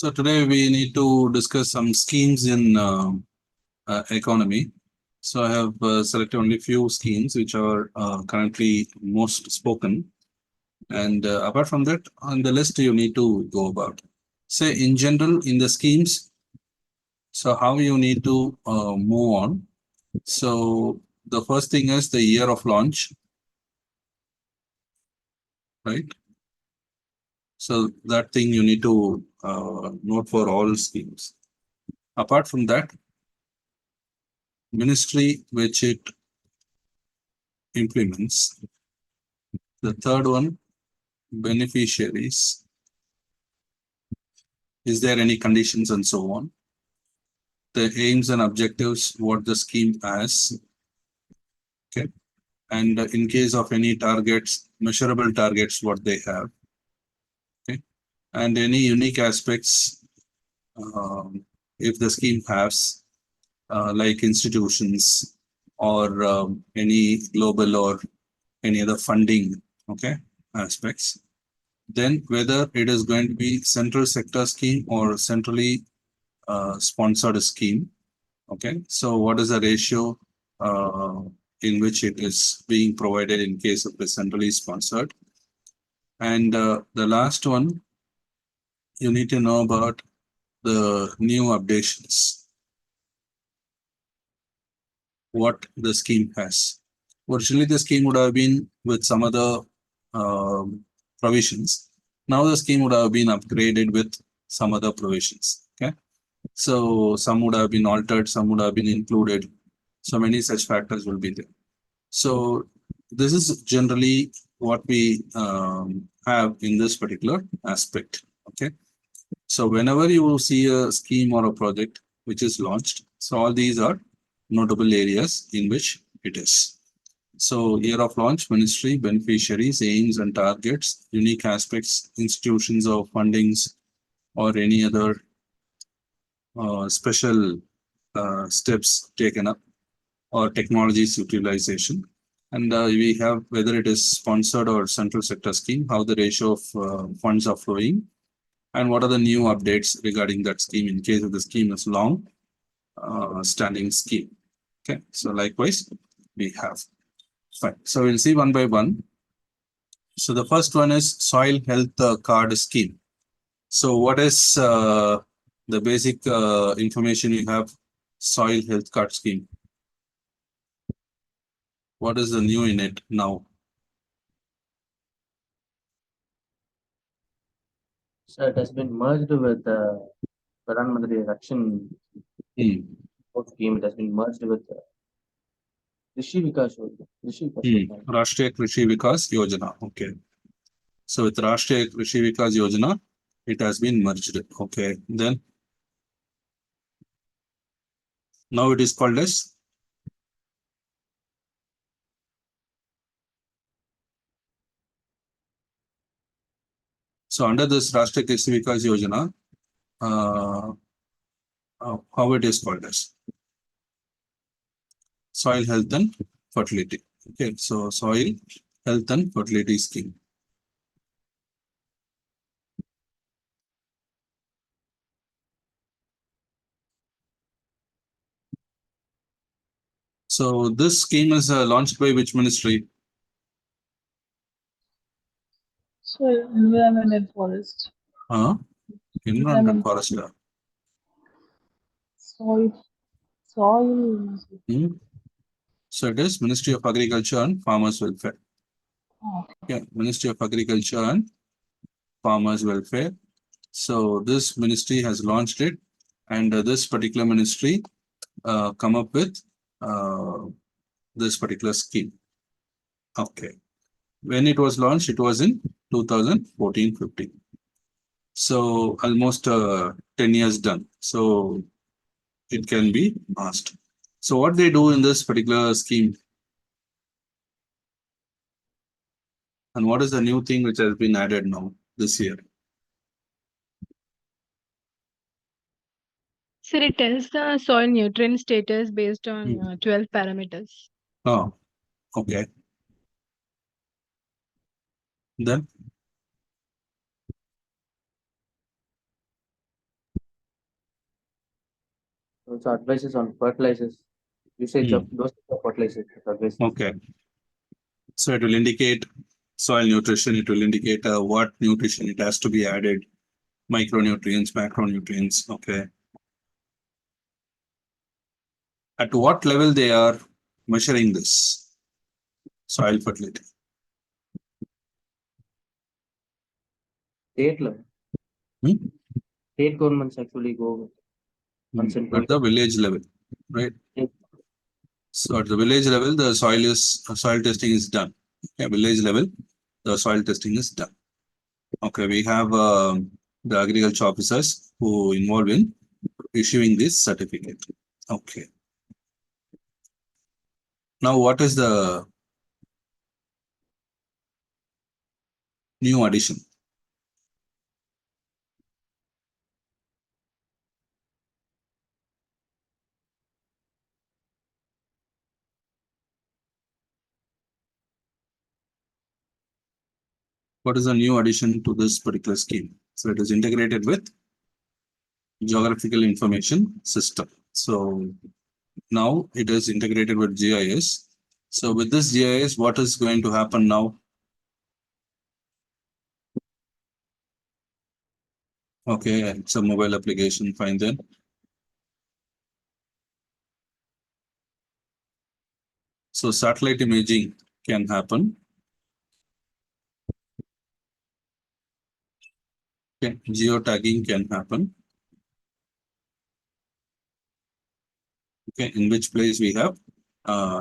So today we need to discuss some schemes in economy. So I have selected only few schemes which are currently most spoken. And apart from that, on the list you need to go about. Say in general in the schemes, so how you need to move on. So the first thing is the year of launch, right? So that thing you need to note for all schemes. Apart from that, ministry which it implements. The third one, beneficiaries. Is there any conditions and so on? The aims and objectives, what the scheme has. Okay. And in case of any targets, measurable targets, what they have. Okay. And any unique aspects, if the scheme has, like institutions or any global or any other funding, okay, aspects. Then whether it is going to be central sector scheme or centrally sponsored scheme. Okay, so what is the ratio in which it is being provided in case of the centrally sponsored? And the last one, you need to know about the new updations, what the scheme has. Originally, the scheme would have been with some other provisions. Now the scheme would have been upgraded with some other provisions. Okay, so some would have been altered, some would have been included. So many such factors will be there. So this is generally what we have in this particular aspect. Okay, so whenever you see a scheme or a project which is launched, so all these are notable areas in which it is. So year of launch, ministry, beneficiaries, aims and targets, unique aspects, institutions of fundings, or any other special steps taken up, or technologies utilization. And we have whether it is sponsored or central sector scheme, how the ratio of funds are flowing, and what are the new updates regarding that scheme in case of the scheme is long standing scheme. Okay, so likewise we have. Fine. So we'll see one by one. So the first one is soil health card scheme. So what is the basic information you have? Soil health card scheme. What is the new in it now? So it has been merged with Pradhan Mantri election scheme. It has been merged with Rishi Vikas Yojana. Rashtriya Krishi Vikas Yojana. Okay. So with Rashtriya Krishi Vikas Yojana, it has been merged. Okay. Then now it is called as so under this Rashtriya Krishi Vikas Yojana, how it is called as soil health and fertility. Okay, so soil health and fertility scheme. So this scheme is launched by which ministry? Soil, Environment and Forest. Environment and Forest. Soil. So it is Ministry of Agriculture and Farmers Welfare. Oh. Yeah, Ministry of Agriculture and Farmers Welfare. So this ministry has launched it, and this particular ministry come up with this particular scheme. Okay. When it was launched, it was in 2014-15. So almost 10 years done. So it can be asked. So what they do in this particular scheme? And what is the new thing which has been added now this year? Sir, it tests the soil nutrient status based on 12 parameters. Oh, okay. Then Also advices on fertilizers, usage of Hmm. those fertilizers. Advices. Okay. So it will indicate soil nutrition. It will indicate what nutrition it has to be added, micronutrients, macronutrients. Okay. At what level they are measuring this soil fertility? State level. Hmm? State governments actually go on central. At the village level, right? So at the village level, the soil testing is done. Okay, village level, the soil testing is done. Okay, we have the agriculture officers who involved in issuing this certificate. Okay. Now, what is the new addition? What is the new addition to this particular scheme? So it is integrated with geographical information system. So now it is integrated with GIS. So with this GIS, what is going to happen now? Okay, it's a mobile application, fine then. So satellite imaging can happen. Okay, geotagging can happen. Okay, in which place we have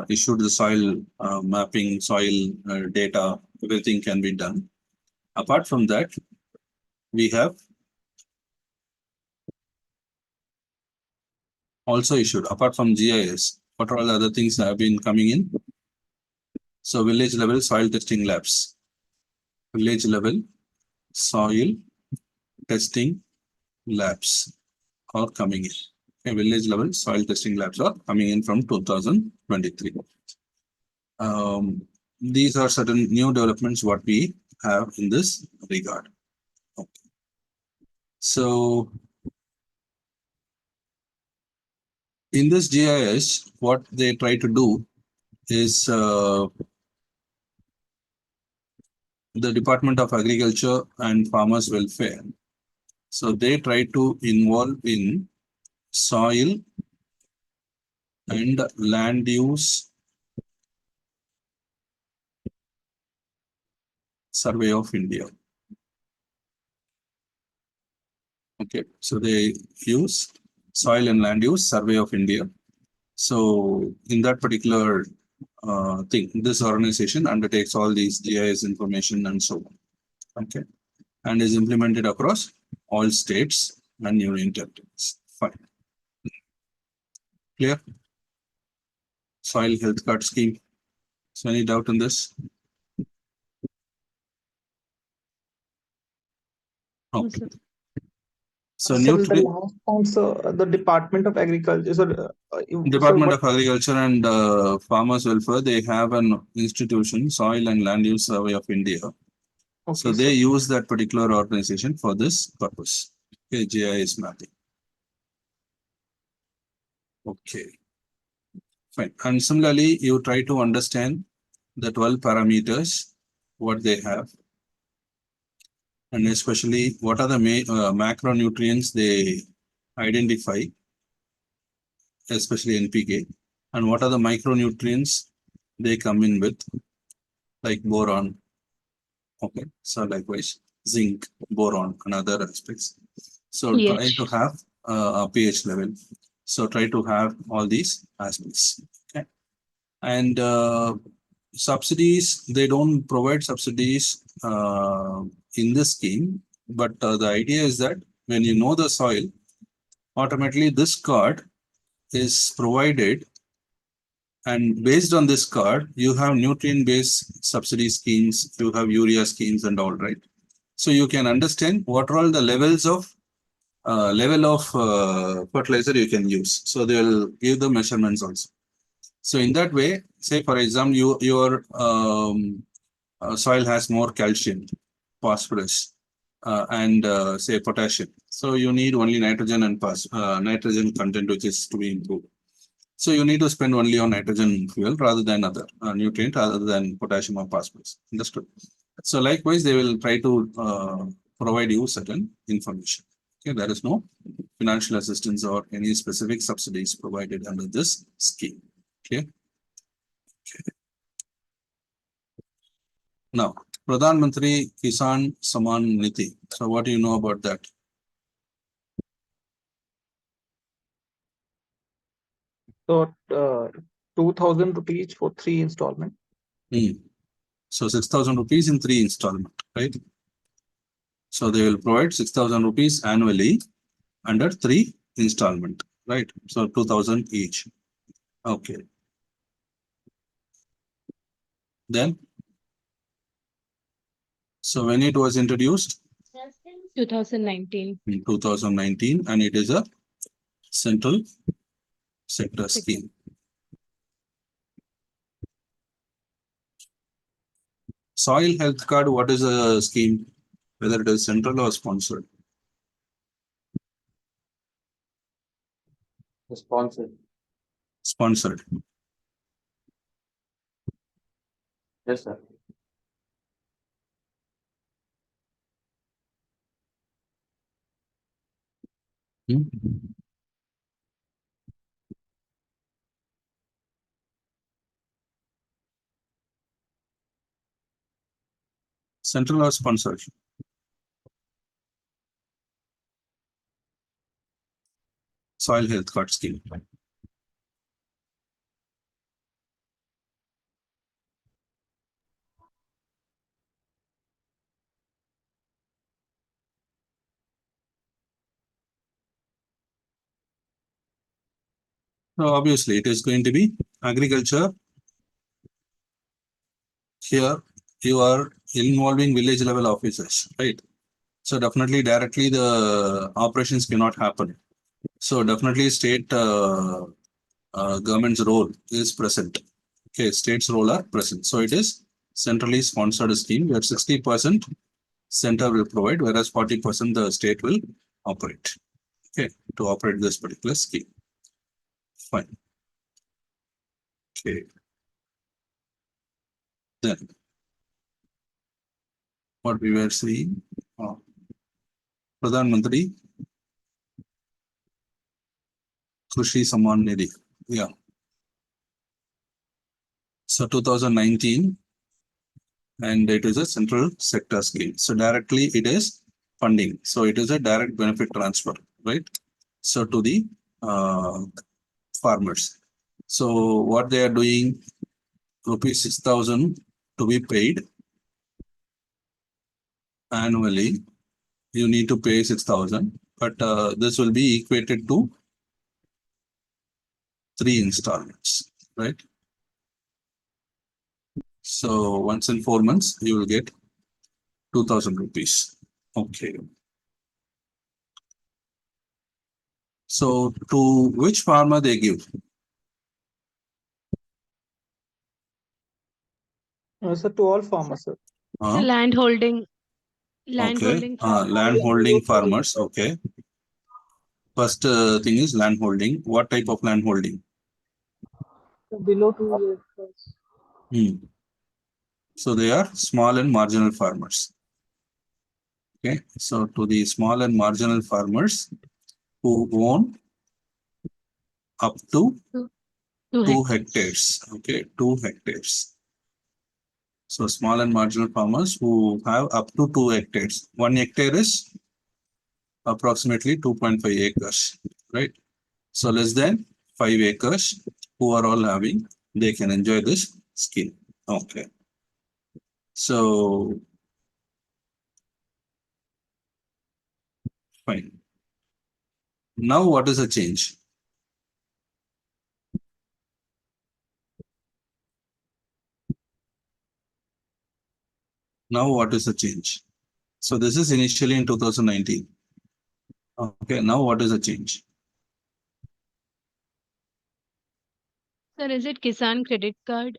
issued the soil mapping, soil data, everything can be done. Apart from that, we have also issued, apart from GIS, what are all the other things that have been coming in? So village level soil testing labs, village level soil testing labs are coming in. Okay, village level soil testing labs are coming in from 2023. These are certain new developments what we have in this regard. Okay. So in this GIS, what they try to do is the Department of Agriculture and Farmers Welfare. So they try to involve in soil and land use survey of India. Okay, so they use soil and land use survey of India. So in that particular thing, this organization undertakes all these GIS information and so on. Okay, and is implemented across all states and union territories. Fine. Clear? Soil health card scheme. So any doubt in this? Okay. So So the nutrient last point, so the Department of Agriculture, Department of Agriculture and Farmers Welfare, they have an institution, Soil and Land Use Survey of India. So okay, they use that particular organization for this purpose. Okay, GIS mapping. Okay, fine. And similarly, you try to understand the 12 parameters, what they have, and especially what are the macronutrients they identify, especially NPK, and what are the micronutrients they come in with, like boron. Okay, so likewise, zinc, boron, and other aspects. So try pH. to have a pH level. So try to have all these aspects. Okay, and subsidies, they don't provide subsidies in this scheme, but the idea is that when you know the soil, automatically this card is provided, and based on this card, you have nutrient-based subsidy schemes, you have urea schemes and all, right? So you can understand what are all the levels of fertilizer you can use. So they will give the measurements also. So in that way, say for example, your soil has more calcium, phosphorus, and say potassium. So you need only nitrogen and nitrogen content which is to be improved. So you need to spend only on nitrogen fuel rather than other nutrient other than potassium or phosphorus. Understood? So likewise, they will try to provide you certain information. Okay, there is no financial assistance or any specific subsidies provided under this scheme. Okay. Now, Pradhan Mantri Kisan Samman Nidhi. So what do you know about that? So 2,000 rupees for 3 installment. So 6,000 rupees in 3 installment, right? So they will provide 6,000 rupees annually under 3 installment, right? So 2,000 each. Okay. Then, so when it was introduced? 2019. In 2019, and it is a central sector scheme. Soil health card, what is a scheme? Whether it is central or sponsored? Sponsored. Sponsored. Yes, sir. Central or sponsored? Soil health card scheme. So obviously it is going to be agriculture. Here you are involving village level officers, right? So definitely directly the operations cannot happen. So definitely state government's role is present. Okay, state's role are present. So it is centrally sponsored scheme where 60% center will provide, whereas 40% the state will operate. Okay, to operate this particular scheme. Fine. Okay. Then what we were seeing, Pradhan Mantri Krishi Samman Nidhi. Yeah. So 2019, and it is a central sector scheme. So directly it is funding. So it is a direct benefit transfer, right? So to the farmers. So what they are doing, rupees 6,000 to be paid annually. You need to pay 6,000, but this will be equated to 3 installments, right? So once in 4 months, you will get 2,000 rupees. Okay. So to which farmer they give? So to all farmers, sir. Land holding Okay. farmers. Land holding farmers. Okay. First thing is land holding. What type of land holding? Below 2 acres. So they are small and marginal farmers. Okay. So to the small and marginal farmers who own up to 2 hectares. Okay. 2 hectares. So small and marginal farmers who have up to 2 hectares. 1 hectare is approximately 2.5 acres, right? So less than 5 acres who are all having, they can enjoy this scheme. Okay. So fine. Now what is the change? Now what is the change? So this is initially in 2019. Okay, now what is the change? Sir, is it Kisan credit card?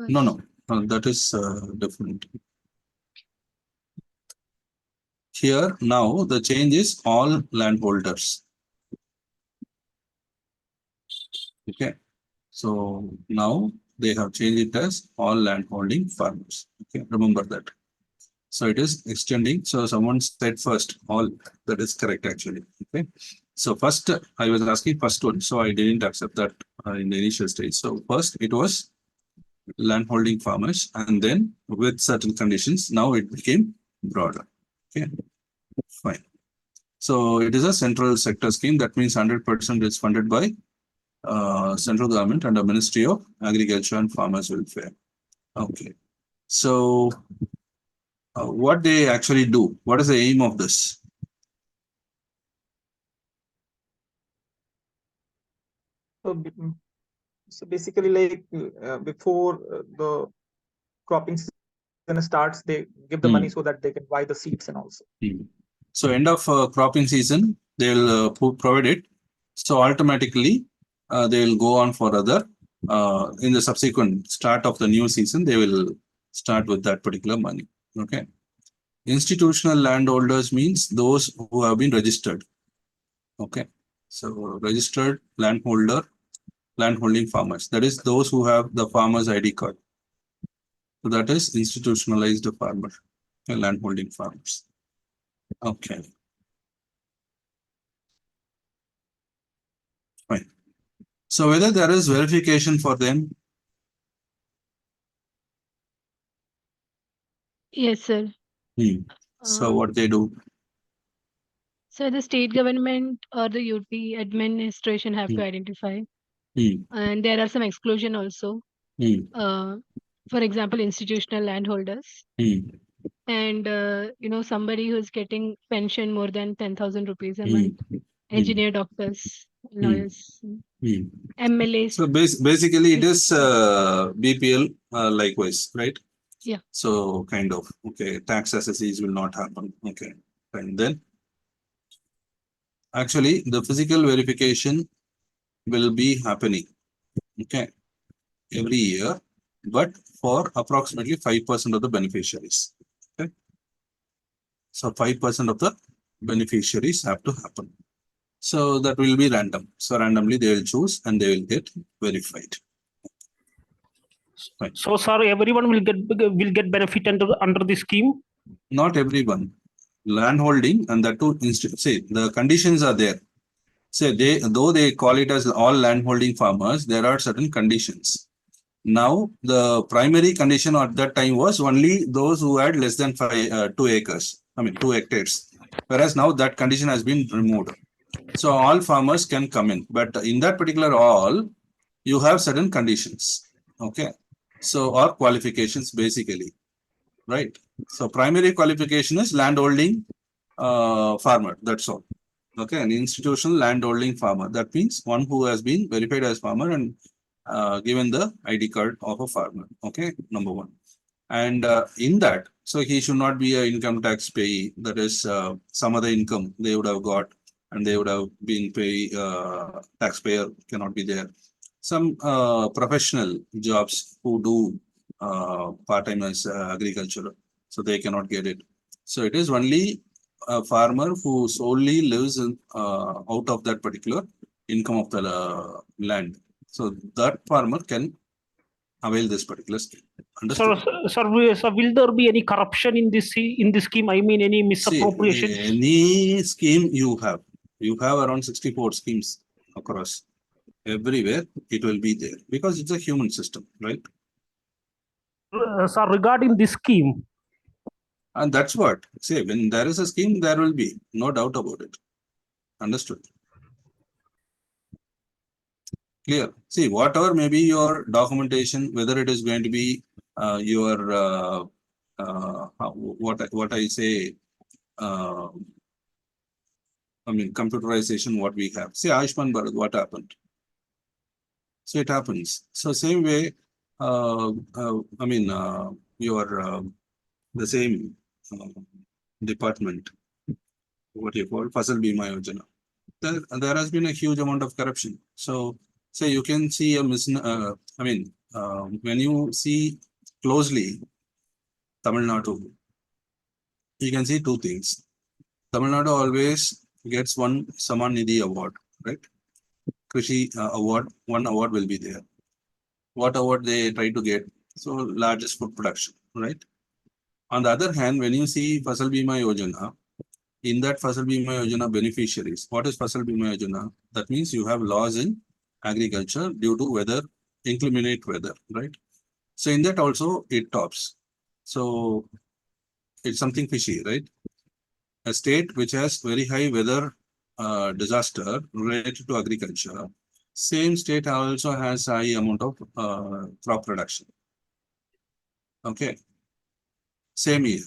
No, that is different. here now the change is all landholders. Okay. So now they have changed it as all landholding farmers. Okay, remember that. So it is extending. So someone said first, all that is correct actually. Okay. So first I was asking first one, so I didn't accept that in the initial stage. So first it was landholding farmers, and then with certain conditions, now it became broader. Okay, fine. So it is a central sector scheme. That means 100% is funded by central government under Ministry of Agriculture and Farmers Welfare. Okay. So what they actually do? What is the aim of this? So basically, like before the cropping season starts, they give the money so that they can buy the seeds and also. So end of cropping season, they will provide it. So automatically they will go on for other in the subsequent start of the new season, they will start with that particular money. Okay. Institutional landholders means those who have been registered. Okay. So registered landholding farmers. That is those who have the farmer's ID card. So that is institutionalized farmer, landholding farmers. Okay. Fine. So whether there is verification for them? Yes, sir. So what they do? So the state government or the UT administration have to identify. And there are some exclusion also. For example, institutional landholders. And somebody who's getting pension more than 10,000 rupees a month. Engineer, doctors, lawyers, MLAs. So basically it is BPL likewise, right? Yeah. So kind of, okay, tax assessees will not happen. Okay. And then actually the physical verification will be happening, okay, every year, but for approximately 5% of the beneficiaries. Okay. So 5% of the beneficiaries have to happen. So that will be random. So randomly they will choose and they will get verified. Right. So, sir, everyone will get benefit under the scheme? Not everyone. Landholding and that too, say the conditions are there. Say though they call it as all landholding farmers, there are certain conditions. Now the primary condition at that time was only those who had less than 2 acres. I mean 2 hectares. Whereas now that condition has been removed. So all farmers can come in, but in that particular all, you have certain conditions. Okay. So or qualifications basically, right? So primary qualification is landholding farmer. That's all. Okay, an institutional landholding farmer. That means one who has been verified as farmer and given the ID card of a farmer. Okay, number one. And in that, so he should not be an income tax payee. That is some other income they would have got and they would have been taxpayer cannot be there. Some professional jobs who do part-time as agriculture, so they cannot get it. So it is only a farmer who solely lives in, out of that particular income of the land. So that farmer can avail this particular scheme. Understood? Sir, will there be any corruption in this scheme? I mean, any misappropriation? See, any scheme you have around 64 schemes across. Everywhere it will be there because it's a human system, right? Sir, regarding this scheme. And that's what, say, when there is a scheme, there will be no doubt about it. Understood? Clear. See, whatever may be your documentation, whether it is going to be your what I say, I mean, computerization, what we have. See, Ayushman Bharat, what happened? So it happens. So same way, I mean, your the same department, what you call Fasal Bima Yojana. There has been a huge amount of corruption. So say you can see a I mean, when you see closely Tamil Nadu, you can see two things. Tamil Nadu always gets one Samman Nidhi award, right? Krishi award, one award will be there. What award they try to get? So largest food production, right? On the other hand, when you see Fasal Bima Yojana, in that Fasal Bima Yojana beneficiaries, what is Fasal Bima Yojana? That means you have loss in agriculture due to weather, inclement weather, right? So in that also it tops. So it's something fishy, right? A state which has very high weather disaster related to agriculture, same state also has high amount of crop production. Okay, same year.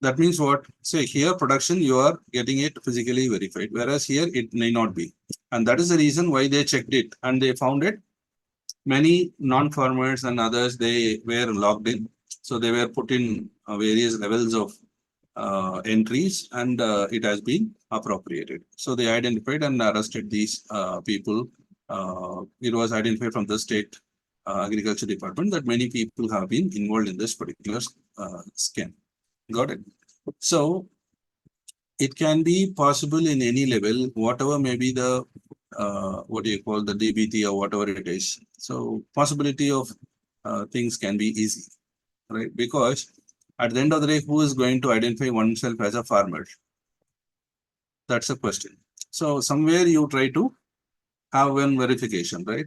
That means what? Say here production you are getting it physically verified, whereas here it may not be, and that is the reason why they checked it and they found it. Many non-farmers and others, they were logged in, so they were put in various levels of entries, and it has been appropriated. So they identified and arrested these people. It was identified from the state agriculture department that many people have been involved in this particular scam. Got it? So it can be possible in any level, whatever may be the what do you call the DBT or whatever it is. So possibility of things can be easy, right? Because at the end of the day, who is going to identify oneself as a farmer? That's a question. So somewhere you try to have one verification, right?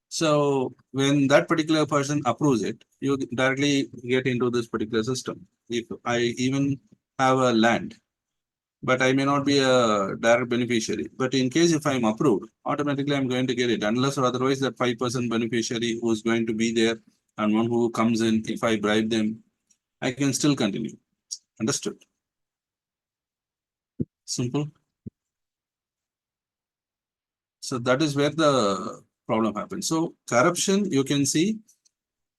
So when that particular person approves it, you directly get into this particular system. If I even have a land, but I may not be a direct beneficiary. But in case if I'm approved, automatically I'm going to get it, unless or otherwise that 5% beneficiary who is going to be there and one who comes in, if I bribe them, I can still continue. Understood? Simple. So that is where the problem happens. So corruption, you can see,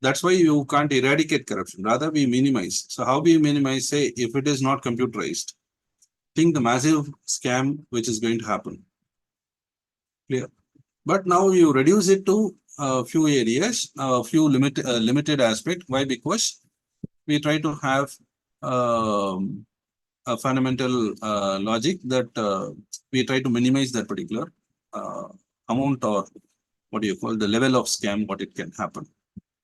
that's why you can't eradicate corruption. Rather, we minimize. So how we minimize? Say, if it is not computerized, think the massive scam which is going to happen. Clear. But now you reduce it to a few areas, a few limited aspect. Why? Because we try to have a fundamental logic that we try to minimize that particular amount, or what do you call the level of scam, what it can happen,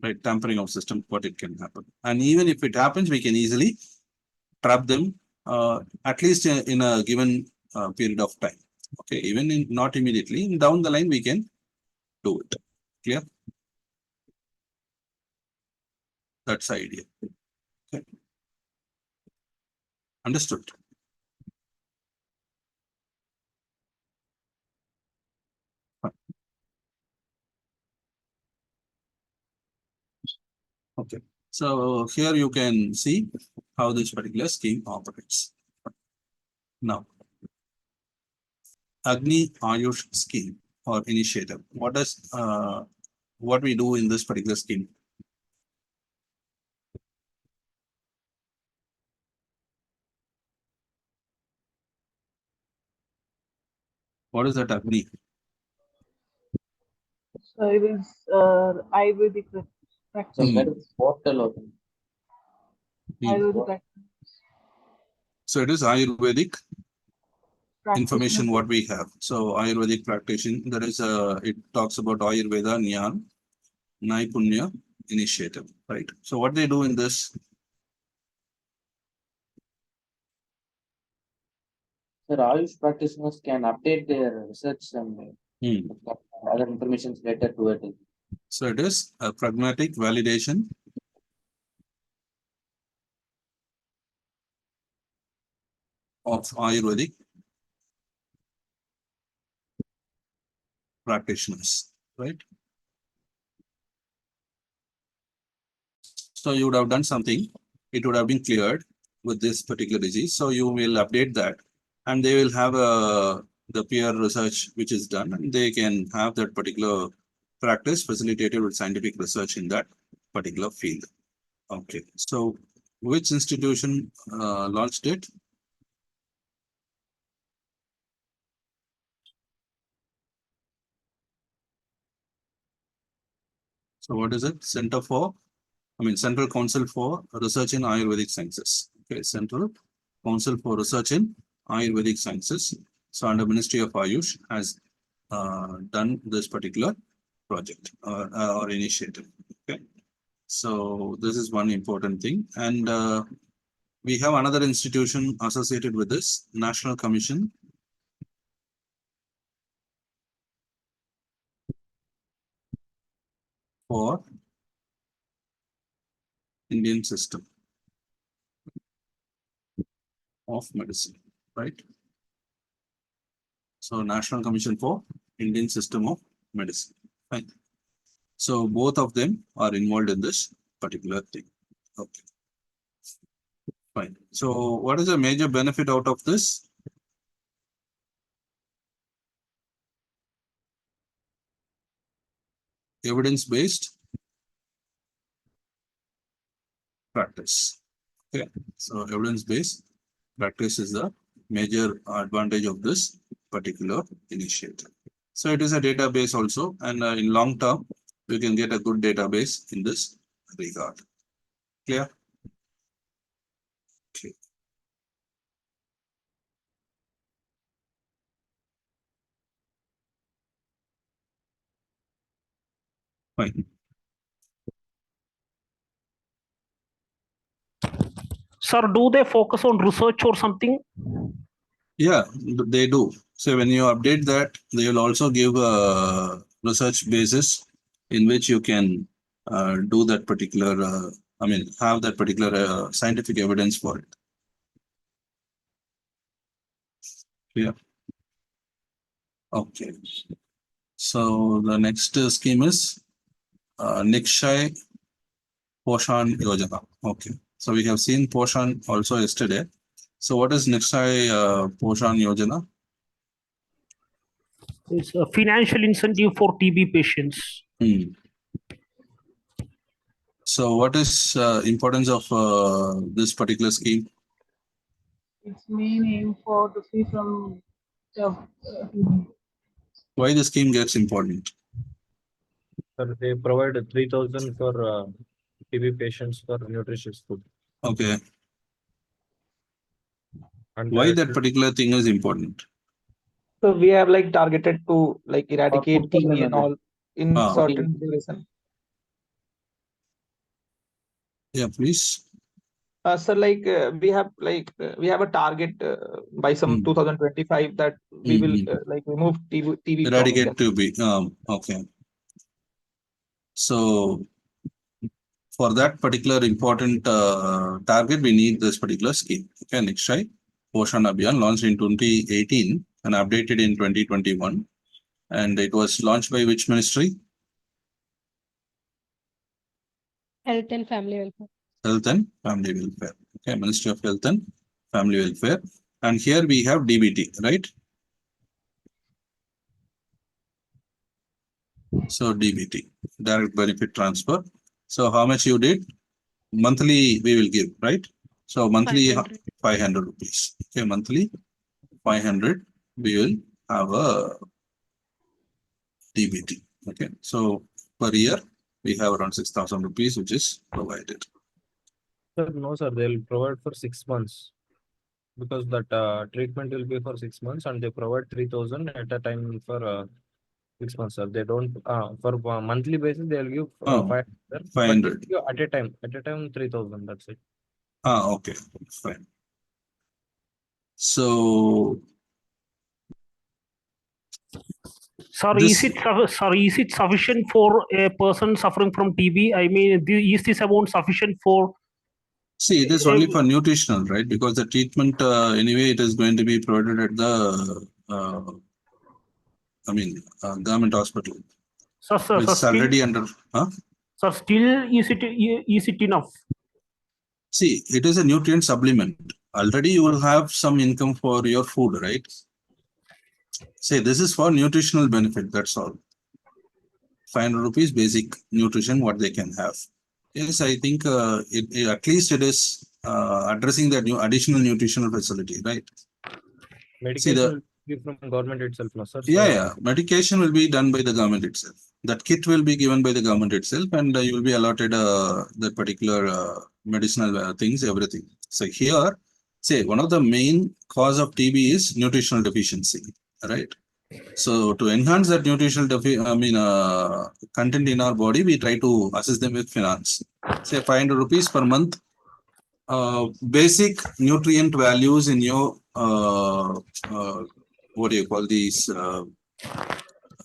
right? Tampering of system, what it can happen. And even if it happens, we can easily trap them at least in a given period of time. Okay, even in, not immediately, down the line we can do it. Clear? That's the idea. Okay. Understood. Okay. So here you can see how this particular scheme operates. Now, AGNI AYUSH scheme or initiative. What does what we do in this particular scheme? What is that AGNI? So it is Ayurvedic So practice. that is portal of Ayurvedic practice. So it is Ayurvedic information Practitioner. what we have. So Ayurvedic practitioner, there is it talks about Ayurveda Nyan Naipunya initiative, right? So what they do in this? Sir, Ayush practitioners can update their research and other information related to it. So it is a pragmatic validation of Ayurvedic practitioners, right? So you would have done something, it would have been cleared with this particular disease. So you will update that, and they will have the peer research which is done, and they can have that particular practice facilitated with scientific research in that particular field. Okay, so which institution launched it? So what is it? Central Council for Research in Ayurvedic Sciences. Okay, Central Council for Research in Ayurvedic Sciences. So under Ministry of AYUSH has done this particular project or initiative. Okay. So this is one important thing. And we have another institution associated with this, National Commission for Indian System of Medicine, right? So National Commission for Indian System of Medicine. Fine. So both of them are involved in this particular thing. Okay. Fine. So what is the major benefit out of this? Evidence-based practice. Okay. So evidence-based practice is the major advantage of this particular initiative. So it is a database also, and in long term, we can get a good database in this regard. Clear? Okay. Fine. Sir, do they focus on research or something? Yeah, they do. So when you update that, they will also give a research basis in which you can do that particular, have that particular scientific evidence for it. Yeah. Okay. So the next scheme is Nikshay Poshan Yojana. Okay. So we have seen Poshan also yesterday. So what is Nikshay Poshan Yojana? It's a financial incentive for TB patients. So what is importance of this particular scheme? Its main aim for the free from Why the scheme gets important? Sir, they provide 3,000 for TB patients for nutritious food. Okay. And Why that particular thing is important? So we have like targeted to like eradicate food TB and supplement. all in Ah. certain duration. Yeah, please. So like we have a target by some 2025 that we will like remove TB from Eradicate India. TB. Okay. So for that particular important target, we need this particular scheme. Okay, Nikshay Poshan Abhiyan launched in 2018 and updated in 2021. And it was launched by which ministry? Health and Family Welfare. Health and Family Welfare. Okay, Ministry of Health and Family Welfare. And here we have DBT, right? So DBT, direct benefit transfer. So how much you did? Monthly we will give, right? So monthly 500 rupees. Okay, monthly 500 we will have a DBT. Okay, so per year we have around 6,000 rupees which is provided. Sir, no, sir, they'll provide for 6 months because that treatment will be for 6 months and they provide 3,000 at a time for 6 months, sir. They don't for monthly basis they'll give 500. 500 At a time 3,000. That's it. Okay, fine. So Sir, this, is it sufficient for a person suffering from TB? I mean, is this amount sufficient for? see, it is only for nutritional, right? Because the treatment anyway it is going to be provided at the government hospital. Sir, It's already under. Sir, still is it enough? See, it is a nutrient supplement. Already you will have some income for your food, right? Say this is for nutritional benefit. That's all. 500 rupees basic nutrition what they can have. Yes, I think at least it is addressing that new additional nutritional facility, right? Medication will be from government itself, no, sir. Yeah. Medication will be done by the government itself. That kit will be given by the government itself, and you will be allotted that particular medicinal things, everything. So here, say one of the main cause of TB is nutritional deficiency, right? So to enhance that nutritional content in our body, we try to assist them with finance. Say 500 rupees per month. Basic nutrient values in your what do you call these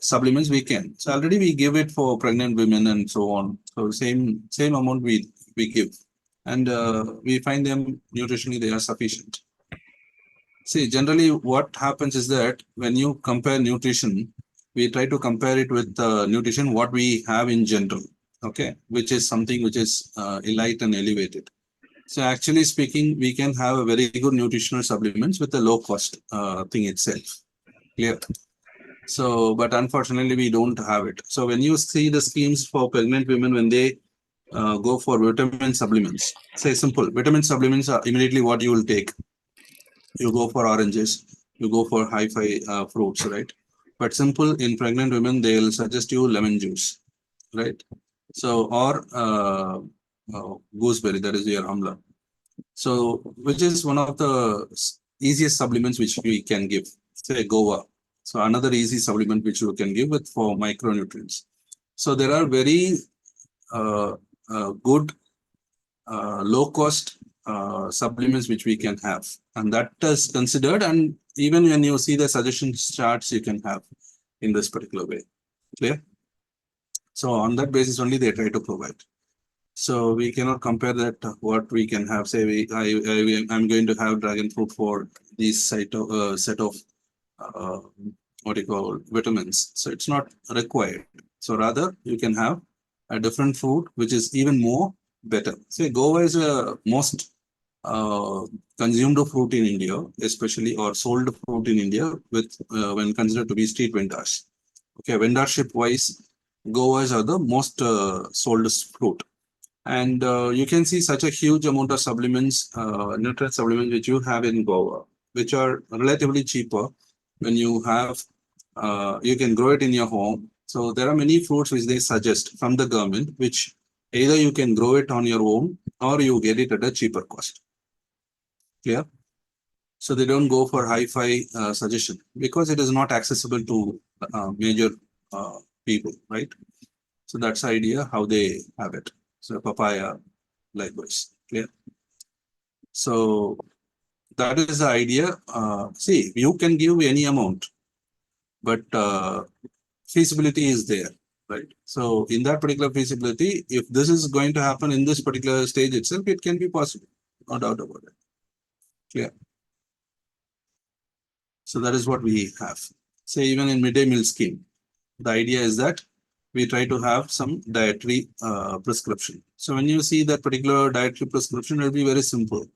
supplements we can. So already we give it for pregnant women and so on. So same amount we give, and we find them nutritionally they are sufficient. See, generally what happens is that when you compare nutrition, we try to compare it with nutrition what we have in general, okay, which is something which is elite and elevated. So actually speaking, we can have a very good nutritional supplements with a low cost thing itself. Clear? So, but unfortunately, we don't have it. So when you see the schemes for pregnant women, when they go for vitamin supplements, say simple, vitamin supplements are immediately what you will take. You go for oranges, you go for hi-fi fruits, right? But simple in pregnant women, they'll suggest you lemon juice, right? So, or gooseberry, that is your amla. So, which is one of the easiest supplements which we can give, say guava. So another easy supplement which you can give with for micronutrients. So there are very good low cost supplements which we can have, and that is considered. And even when you see the suggestion charts, you can have in this particular way. Clear? So on that basis only they try to provide. So we cannot compare that what we can have. Say I'm going to have dragon fruit for these set of what you call vitamins. So it's not required. So rather you can have a different fruit which is even more better. Say guava is a most consumed fruit in India, especially, or sold fruit in India with when considered to be street vendors. Okay, vendorship wise, guavas are the most sold fruit. And you can see such a huge amount of supplements, nutrient supplements which you have in guava, which are relatively cheaper when you have, you can grow it in your home. So there are many fruits which they suggest from the government, which either you can grow it on your own or you get it at a cheaper cost. Clear? So they don't go for hi-fi suggestion because it is not accessible to major people, right? So that's the idea how they have it. So papaya, likewise. Clear? So that is the idea. See, you can give any amount, but feasibility is there, right? So in that particular feasibility, if this is going to happen in this particular stage itself, it can be possible. No doubt about it. Clear? So that is what we have. Say even in midday meal scheme, the idea is that we try to have some dietary prescription. So when you see that particular dietary prescription, it will be very simple.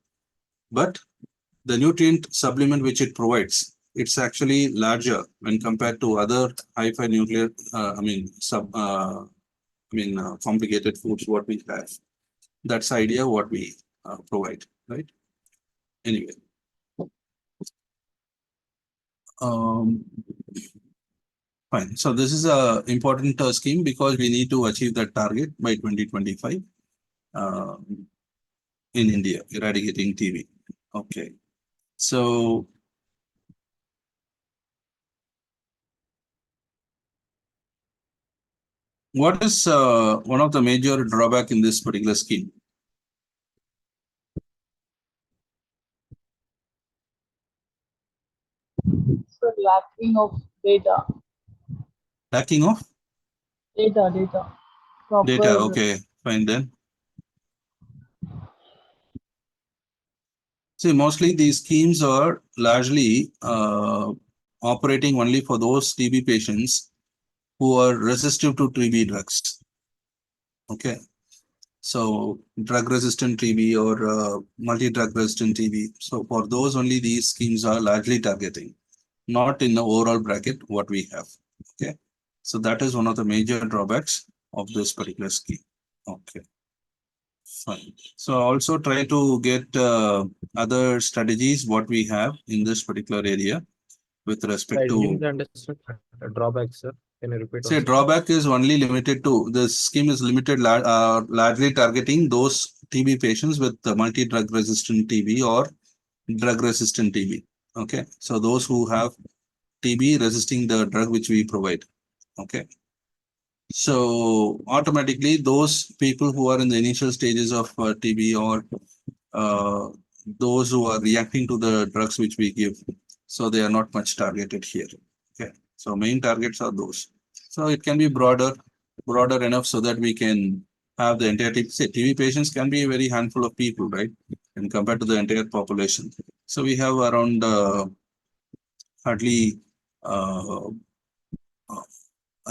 But the nutrient supplement which it provides, it's actually larger when compared to other hi-fi nuclear, complicated foods what we have. That's the idea what we provide, right? Anyway. Fine. So this is a important scheme because we need to achieve that target by 2025 in India, eradicating TB. Okay. So what is one of the major drawback in this particular scheme? So lacking of data. Lacking of Data. Proper. data. Okay, fine then. See, mostly these schemes are largely operating only for those TB patients who are resistant to TB drugs. Okay. So drug-resistant TB or multi-drug resistant TB. So for those only these schemes are largely targeting, not in the overall bracket what we have. Okay. So that is one of the major drawbacks of this particular scheme. Okay. Fine. So also try to get other strategies what we have in this particular area with respect I to. didn't understand drawback, sir. Can you repeat? Say drawback is only limited to the scheme is limited largely targeting those TB patients with multi-drug resistant TB or drug resistant TB. Okay, so those who have TB resisting the drug which we provide. Okay, so automatically those people who are in the initial stages of TB or those who are reacting to the drugs which we give, so they are not much targeted here. Okay, so main targets are those. So it can be broader enough so that we can have the entire TB. Say TB patients can be a very handful of people, right? And compared to the entire population. So we have around hardly, I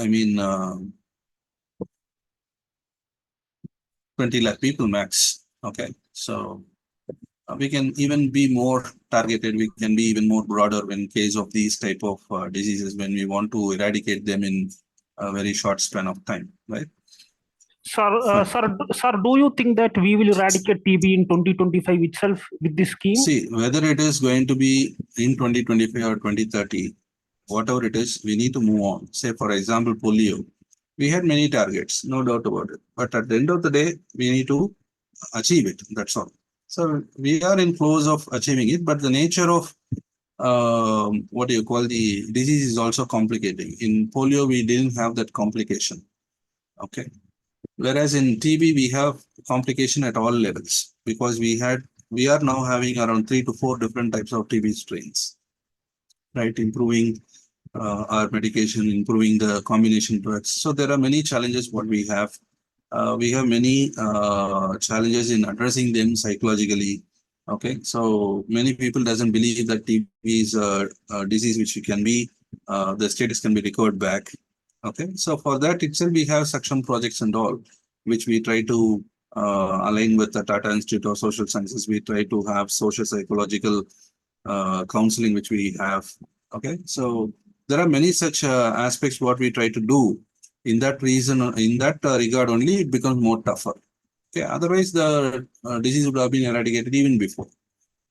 mean, 20 lakh people max. Okay, so we can even be more targeted. We can be even more broader in case of these type of diseases when we want to eradicate them in a very short span of time, right? Sir, do you think that we will eradicate TB in 2025 itself with this scheme? See, whether it is going to be in 2025 or 2030, whatever it is, we need to move on. Say, for example, polio. We had many targets, no doubt about it. But at the end of the day, we need to achieve it. That's all. So we are in close of achieving it, but the nature of what do you call the disease is also complicating. In polio, we didn't have that complication. Okay. Whereas in TB, we have complication at all levels because we are now having around 3 to 4 different types of TB strains, right? Improving our medication, improving the combination drugs. So there are many challenges what we have. We have many challenges in addressing them psychologically. Okay, so many people doesn't believe that TB is a disease which can be, the status can be recovered back. Okay, so for that itself, we have suction projects and all, which we try to align with the Tata Institute of Social Sciences. We try to have social psychological counseling, which we have. Okay, so there are many such aspects what we try to do. In that reason, in that regard only, it becomes more tougher. Okay, otherwise the disease would have been eradicated even before.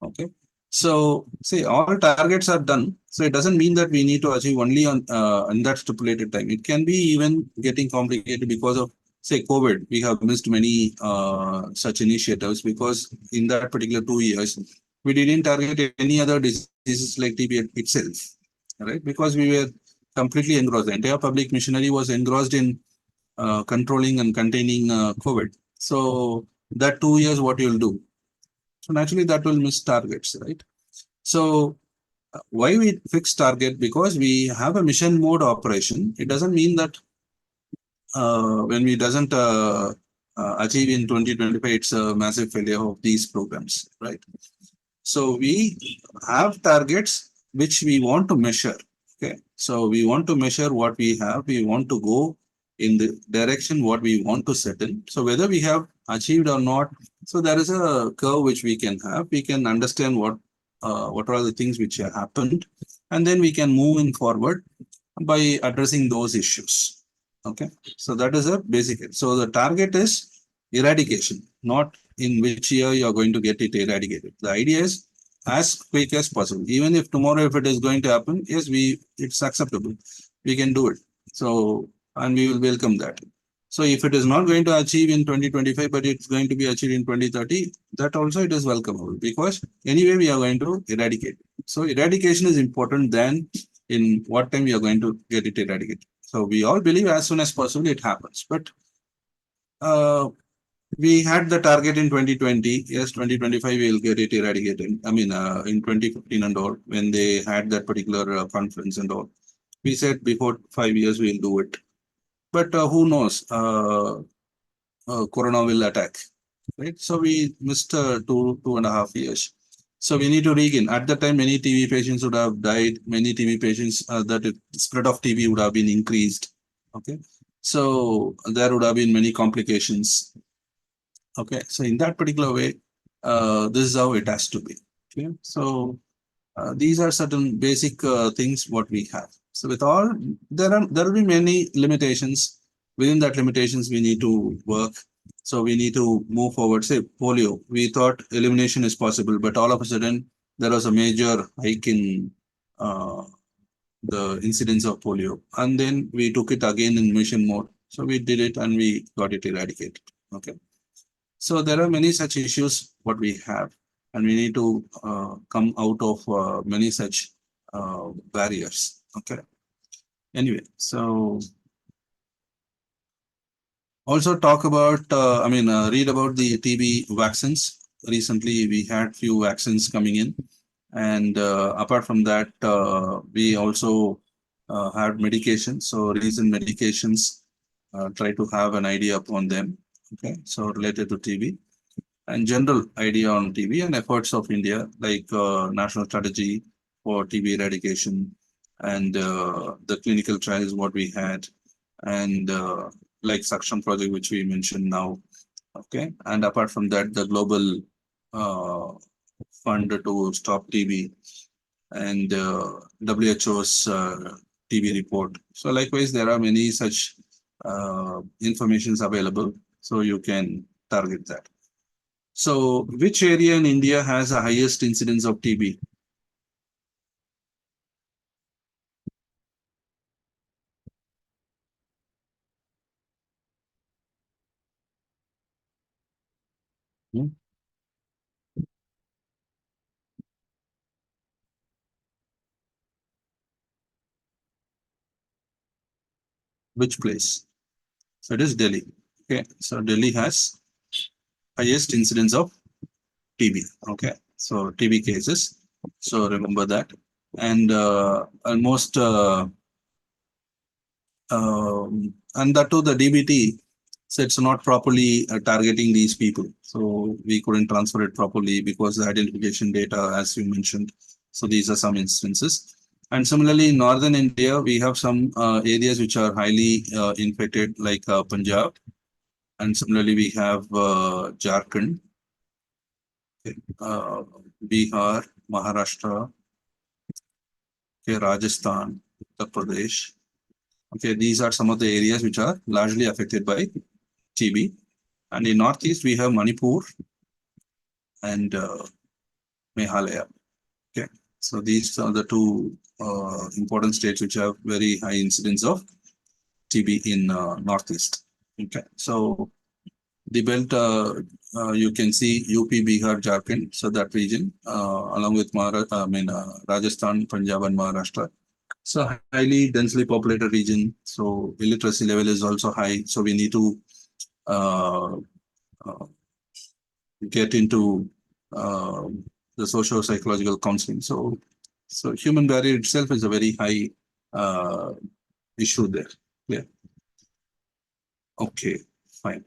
Okay, so say all targets are done. So it doesn't mean that we need to achieve only on in that stipulated time. It can be even getting complicated because of say COVID. We have missed many such initiatives because in that particular 2 years we didn't target any other diseases like TB itself, right? Because we were completely engrossed. The entire public machinery was engrossed in controlling and containing COVID. So that 2 years, what you'll do? So naturally that will miss targets, right? So why we fix target? Because we have a mission mode operation. It doesn't mean that when we doesn't achieve in 2025, it's a massive failure of these programs, right? So we have targets which we want to measure. Okay, so we want to measure what we have. We want to go in the direction what we want to settle. So whether we have achieved or not, so there is a curve which we can have. We can understand what are the things which have happened, and then we can move in forward by addressing those issues. Okay, so that is a basic. So the target is eradication, not in which year you are going to get it eradicated. The idea is as quick as possible. Even if tomorrow, if it is going to happen, yes, it's acceptable. We can do it. So, and we will welcome that. So if it is not going to achieve in 2025, but it's going to be achieved in 2030, that also it is welcomeable because anyway, we are going to eradicate. So eradication is important than in what time we are going to get it eradicated. So we all believe as soon as possible it happens, but we had the target in 2020. Yes, 2025 we will get it eradicated. I mean, in 2015 and all, when they had that particular conference and all, we said before 5 years we'll do it. But who knows? Corona will attack, right? So we missed 2.5 years. So we need to regain. At that time, many TB patients would have died. Many TB patients, the spread of TB would have been increased. Okay, so there would have been many complications. Okay, so in that particular way, this is how it has to be. Okay, so these are certain basic things what we have. So with all, there will be many limitations. Within that limitations, we need to work. So we need to move forward. Say polio, we thought elimination is possible, but all of a sudden there was a major hike in the incidence of polio, and then we took it again in mission mode. So we did it and we got it eradicated. Okay. So there are many such issues what we have. and we need to come out of many such barriers. Okay. Anyway, so also talk about, read about the TB vaccines. Recently, we had few vaccines coming in, and apart from that, we also had medication. So recent medications, try to have an idea upon them. Okay, so related to TB and general idea on TB and efforts of India, like national strategy for TB eradication and the clinical trials what we had, and like suction project which we mentioned now. Okay, and apart from that, the global fund to stop TB and WHO's TB report. So likewise, there are many such informations available, so you can target that. So which area in India has the highest incidence of TB? Hmm? Which place? So it is Delhi. Okay, so Delhi has highest incidence of TB. Okay, so TB cases. So remember that, and almost and that too the DBT. So it's not properly targeting these people. So we couldn't transfer it properly because the identification data, as you mentioned. So these are some instances. And similarly, in northern India, we have some areas which are highly infected, like Punjab. And similarly, we have Jharkhand, uh, Bihar, Maharashtra, okay, Rajasthan, Uttar Pradesh. Okay, these are some of the areas which are largely affected by TB. And in Northeast, we have Manipur and Meghalaya. Okay, so these are the two important states which have very high incidence of TB in Northeast. Okay, so the belt, you can see UP, Bihar, Jharkhand, so that region, along with Rajasthan, Punjab, and Maharashtra. So highly densely populated region. So illiteracy level is also high. So we need to uh, get into the socio-psychological counseling. So human barrier itself is a very high issue there. Yeah. Okay, fine.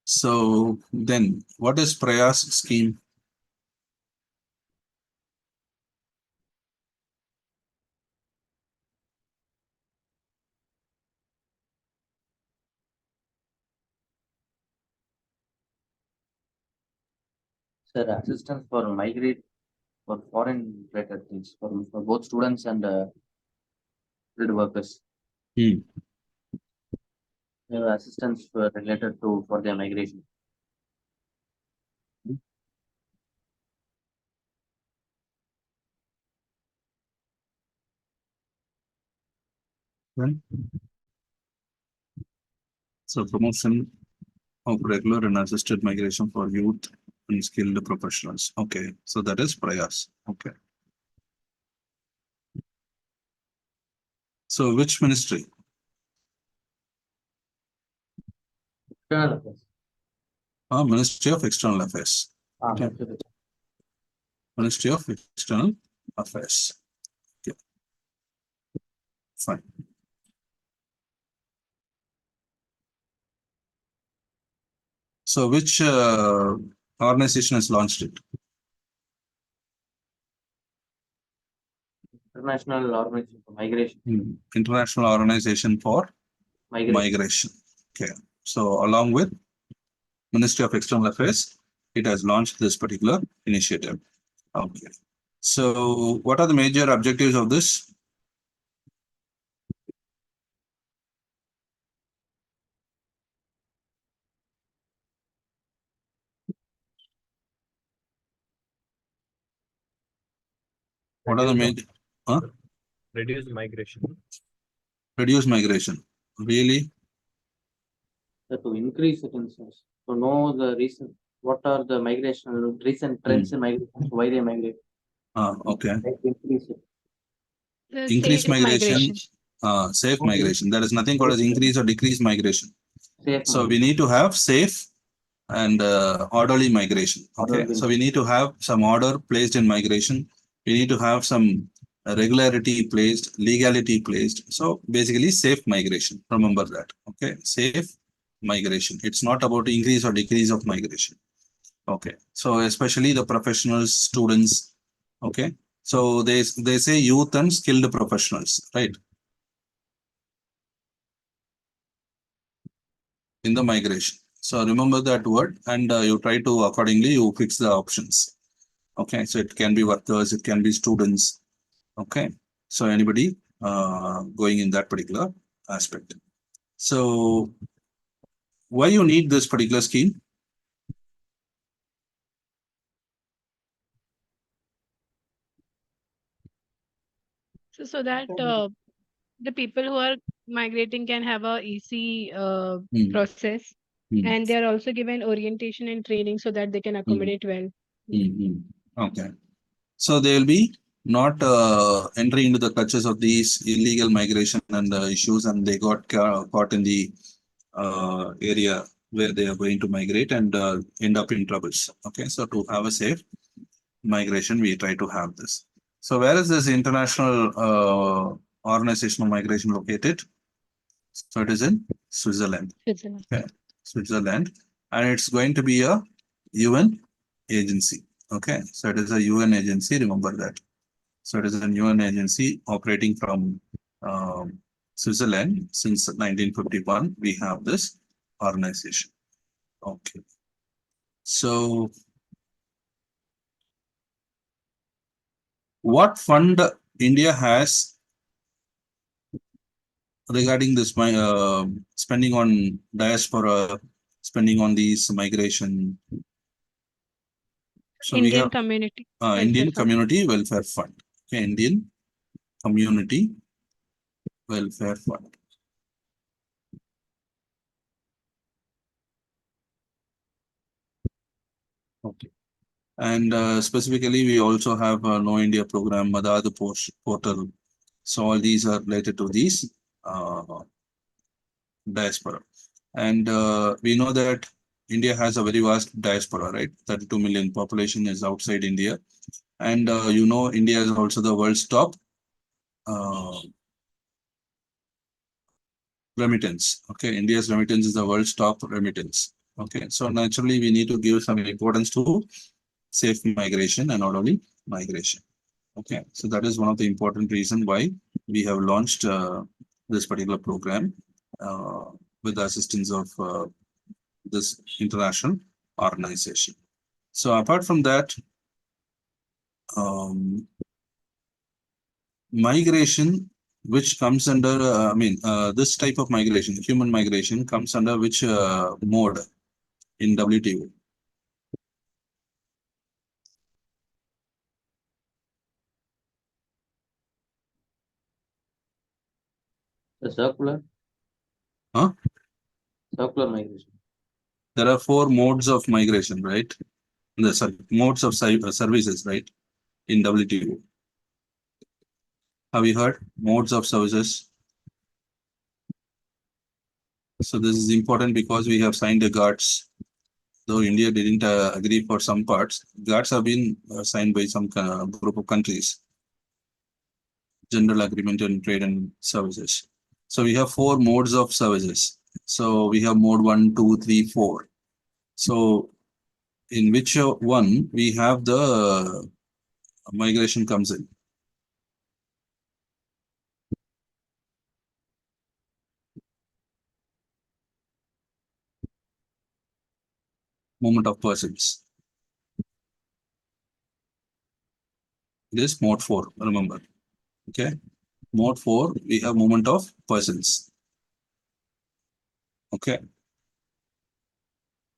So then what is PRAYAS scheme? Sir, assistance for migrate for foreign related things for both students and field workers. Assistance related to for their migration. Right. So promotion of regular and assisted migration for youth and skilled professionals. Okay, so that is PRAYAS. Okay. So which ministry? External affairs. Ministry of External Affairs. Okay. Ministry of External Affairs. Okay. Fine. So which organization has launched it? International Organization for Migration. International Organization for Migration. Okay. So along with Ministry of External Affairs, it has launched this particular initiative. Okay. So what are the major objectives of this? What are the major? Reduce migration. Reduce migration. Really? To increase it in sense. To know the reason. what are the migration recent trends in migration? Why they migrate? Okay. Like increase it. The Increased safe migration, safe Okay. migration. There is nothing called as increase or decrease migration. Safe So we migration. need to have safe and orderly migration. Okay. Orderly. So we need to have some order placed in migration. We need to have some regularity placed, legality placed. So basically safe migration. Remember that. Okay. Safe migration. It's not about increase or decrease of migration. Okay. So especially the professionals, students. Okay. So they say youth and skilled professionals, right? In the migration. So remember that word and you try to accordingly you fix the options. Okay, so it can be workers, it can be students. Okay, so anybody going in that particular aspect. So why you need this particular scheme? So that the people who are migrating can have a easy process, and they are also given orientation and training so that they can accommodate well. Okay, so they will be not entering into the clutches of these illegal migration and issues, and they got caught in the area where they are going to migrate and end up in troubles. Okay, so to have a safe migration, we try to have this. So where is this international organization of migration located? So it is in Switzerland. Switzerland. Okay, Switzerland, and it's going to be a UN agency. Okay, so it is a UN agency. Remember that. So it is a UN agency operating from Switzerland since 1951. We have this organization. Okay, so what fund India has regarding this spending on diaspora, spending on these migration? So Indian we have Community Indian Welfare Fund. Community Welfare Fund. Okay, Indian Community Welfare Fund. Okay. And specifically, we also have a Know India program, Madad portal. So all these are related to these diaspora. And we know that India has a very vast diaspora, right? 32 million population is outside India. And you know, India is also the world's top remittance. Okay, India's remittance is the world's top remittance. Okay, so naturally, we need to give some importance to safe migration and orderly migration. Okay, so that is one of the important reasons why we have launched this particular program with the assistance of this international organization. So apart from that, migration which comes under, this type of migration, human migration comes under which mode in WTO? The circular. Huh? Circular migration. There are 4 modes of migration, right? Modes of services, right? In WTO. Have you heard modes of services? So this is important because we have signed the GATS. Though India didn't agree for some parts, GATS have been signed by some group of countries. General Agreement on Trade and Services. So we have 4 modes of services. So we have mode 1, 2, 3, 4. So in which one we have the migration comes in? Movement of persons. It is mode 4, remember. Okay. Mode 4, we have movement of persons. Okay.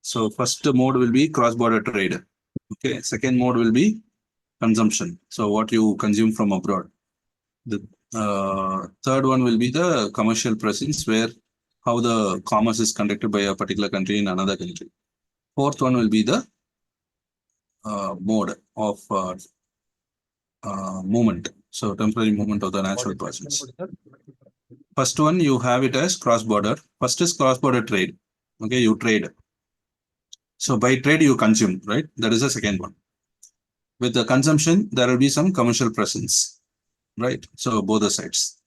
So first mode will be cross-border trade. Okay. Second mode will be consumption. So what you consume from abroad. The third one will be the commercial presence, where how the commerce is conducted by a particular country in another country. Fourth one will be the mode of movement. So temporary movement of the natural What is persons. second mode, sir? First one, you have it as cross-border. First is cross-border trade. Okay, you trade. So by trade, you consume, right? That is the second one. With the consumption, there will be some commercial presence, right? So both the sides.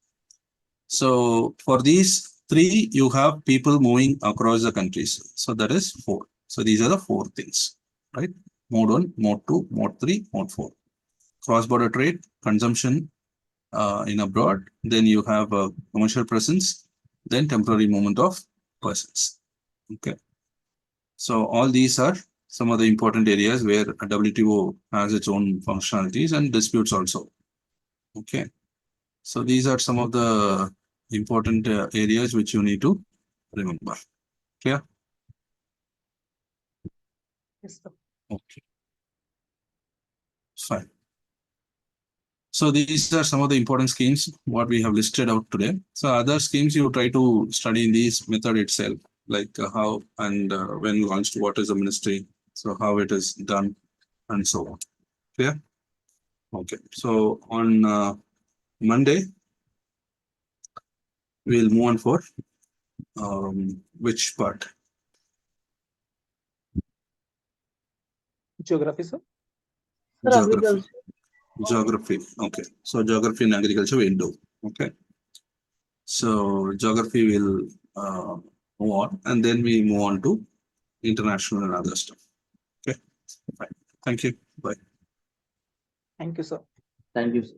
So for these three, you have people moving across the countries. So that is 4. So these are the 4 things, right? Mode 1, mode 2, mode 3, mode 4. Cross-border trade, consumption in abroad, then you have a commercial presence, then temporary movement of persons. Okay. So all these are some of the important areas where a WTO has its own functionalities and disputes also. Okay. So these are some of the important areas which you need to remember. Clear? Yes, sir. Okay. Fine. So these are some of the important schemes what we have listed out today. So other schemes you try to study in this method itself, like how and when launched, what is the ministry, so how it is done, and so on. Clear? Okay. So on Monday, we'll move on for which part? Geography, sir. Sir, Geography. agriculture. Geography. Okay. So geography and agriculture will do. Okay. So geography will move on, and then we move on to international and other stuff. Okay. Fine. Thank you. Bye. Thank you, sir. Thank you, sir.